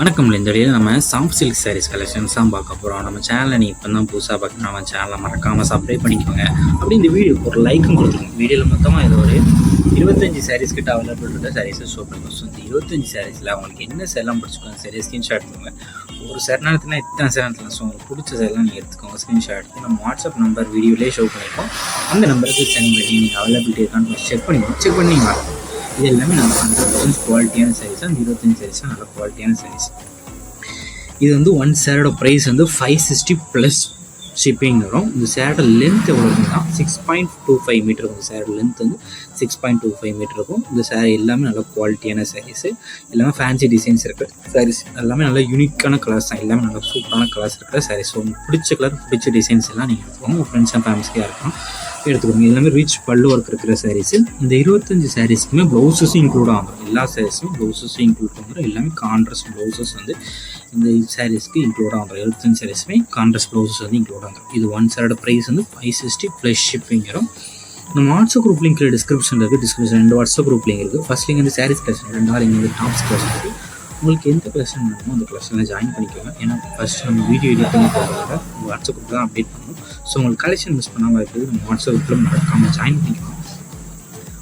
வணக்கம். இந்த வீடியோவில் நம்ம சாஃப்ட் சில்க் சாரீஸ் கலெக்ஷன்ஸ் தான் பார்க்க போகிறோம். நம்ம சேனலை நீங்கள் இப்போ தான் புதுசாக பார்க்கணும், நம்ம சேனலை மறக்காமல் சப்ஸ்கிரைப் பண்ணிக்கோங்க. அப்படி இந்த வீடியோ ஒரு லைக்கும் கொடுத்துருங்க. வீடியோவில் மொத்தமாக இது ஒரு 25 சாரீஸ் கிட்ட அவைலபிள் இருக்க சாரீஸை ஷோ பண்ணுவோம். ஸோ இந்த 25 சாரீஸில் அவங்களுக்கு என்ன சேலாம் பிடிச்சிக்கோங்க, சரி ஸ்க்ரீன்ஷாட் எடுத்துக்கோங்க. ஒரு சேரத்தில் இத்தனை சேரத்தில் ஸோ உங்களுக்கு பிடிச்ச சேரெலாம் நீங்கள் எடுத்துக்கோங்க. ஸ்க்ரீன்ஷாட் எடுத்து நம்ம வாட்ஸ்அப் நம்பர் வீடியோலேயே ஷோ பண்ணியிருக்கோம். அந்த நம்பருக்கு சென்ட் பண்ணி நீங்கள் அவைலபிலிட்டி இருக்கான்னு செக் பண்ணி வாங்க. இது எல்லாமே நம்ம 100% குவாலிட்டியான சாரீஸ். அந்த 25 சாரீஸாக நல்ல குவாலிட்டியான சாரீஸ். இது வந்து ஒன் சேரோட ப்ரைஸ் வந்து 560 ப்ளஸ் ஷிப்பிங் வரும். இந்த சேரோட லென்த் எவ்வளோ இருக்குன்னா 6.25 மீட்டர் இருக்கும். இந்த சேரோட லென்த் வந்து 6.25 மீட்டர் இருக்கும். இந்த சேரீ எல்லாமே நல்ல குவாலிட்டியான சாரீஸு, எல்லாமே ஃபேன்சி டிசைன்ஸ் இருக்கிற சாரீஸ், எல்லாமே நல்ல யூனிக்கான கலர்ஸ் தான், எல்லாமே நல்ல சூப்பரான கலர்ஸ் இருக்கிற சாரீஸ். ஸோ உங்களுக்கு பிடிச்ச கலர் பிடிச்ச டிசைன்ஸ் எல்லாம் நீங்கள் எடுத்துக்கோங்க. உங்கள் ஃப்ரெண்ட்ஸ் அண்ட் ஃபேமிலிஸ்க்காக இருக்கும் எடுத்துக்கோங்க. எல்லாமே ரிச் பல்லு ஒர்க் இருக்கிற சாரீஸு. இந்த 25 சாரீஸ்க்குமே ப்ளவுஸஸும் இன்க்ளூட் ஆகும். எல்லா சாரீஸுமே ப்ளவுஸஸும் இன்க்ளூட் பண்ணுறோம். எல்லாமே கான்ட்ராஸ்ட் ப்ளவுஸஸ் வந்து இந்த சாரீஸ்க்கு இன்க்ளூட் ஆகும். 25 சாரீஸுமே கான்ட்ராஸ்ட் ப்ளவுஸஸ் வந்து இன்க்ளூட் ஆகும். இது ஒன் சாரோட ப்ரைஸ் வந்து 560 ப்ளஸ் ஷிப்பிங் வரும். நம்ம வாட்ஸ்அப் குரூப் லிங்க் டிஸ்கிரிப்ஷன் இருக்குது. டிஸ்கிரிப்ஷன் 2 வாட்ஸ்அப் குரூப் லிங்க் இருக்குது. ஃபர்ஸ்ட் லிங்க் வந்து சாரீஸ் கலெக்ஷன், 2வது லிங்க் வந்து டாப்ஸ் கலெக்ஷன் இருக்குது. உங்களுக்கு எந்த கலெக்ஷன் வேணுமோ அந்த கலெக்ஷனில் ஜாயின் பண்ணிக்கோங்க. ஏன்னா ஃபஸ்ட் நம்ம வீடியோ எடிட் பண்ணி போகிறத உங்கள் வாட்ஸ்அப் குரூப் தான் அப்டேட் பண்ணணும். ஸோ உங்களுக்கு கலெக்ஷன் மிஸ் பண்ணாமல் இருக்குது நம்ம வாட்ஸ்அப் குரூப்பில் மறக்காமல் ஜாயின் பண்ணிக்கலாம்.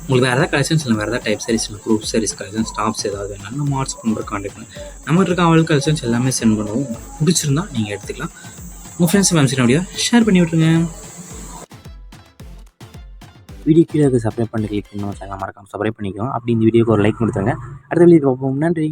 உங்களுக்கு வேறு ஏதாவது கலெக்ஷன்ஸ் இல்லை, வேறு ஏதாவது டைப் சாரீஸ் இல்லை, குரூப் சாரீஸ் கலெக்ஷன்ஸ், டாப்ஸ் ஏதாவது வேணாலும் நம்ம வாட்ஸ்அப் நம்பர் கான்டெக்ட் பண்ணி நம்மகிட்ட இருக்க அவள் கலெக்ஷன்ஸ் எல்லாமே சென்ட் பண்ணுவோம். பிடிச்சிருந்தா நீங்கள் எடுத்துக்கலாம். உங்கள் ஃப்ரெண்ட்ஸ் ஃபேமிலிஸ் வீடியோ ஷேர் பண்ணி விட்டுருங்க. வீடியோ கீழே சப்ஸ்கிரைப் பண்ணி கிளிக் பண்ணணும். சேனல் மறக்காமல் சப்ஸ்கிரைப் பண்ணிக்கோங்க. அப்படி இந்த வீடியோக்கு ஒரு லைக் கொடுத்துருங்க. அடுத்த வீடியோ பார்ப்போம். நன்றி.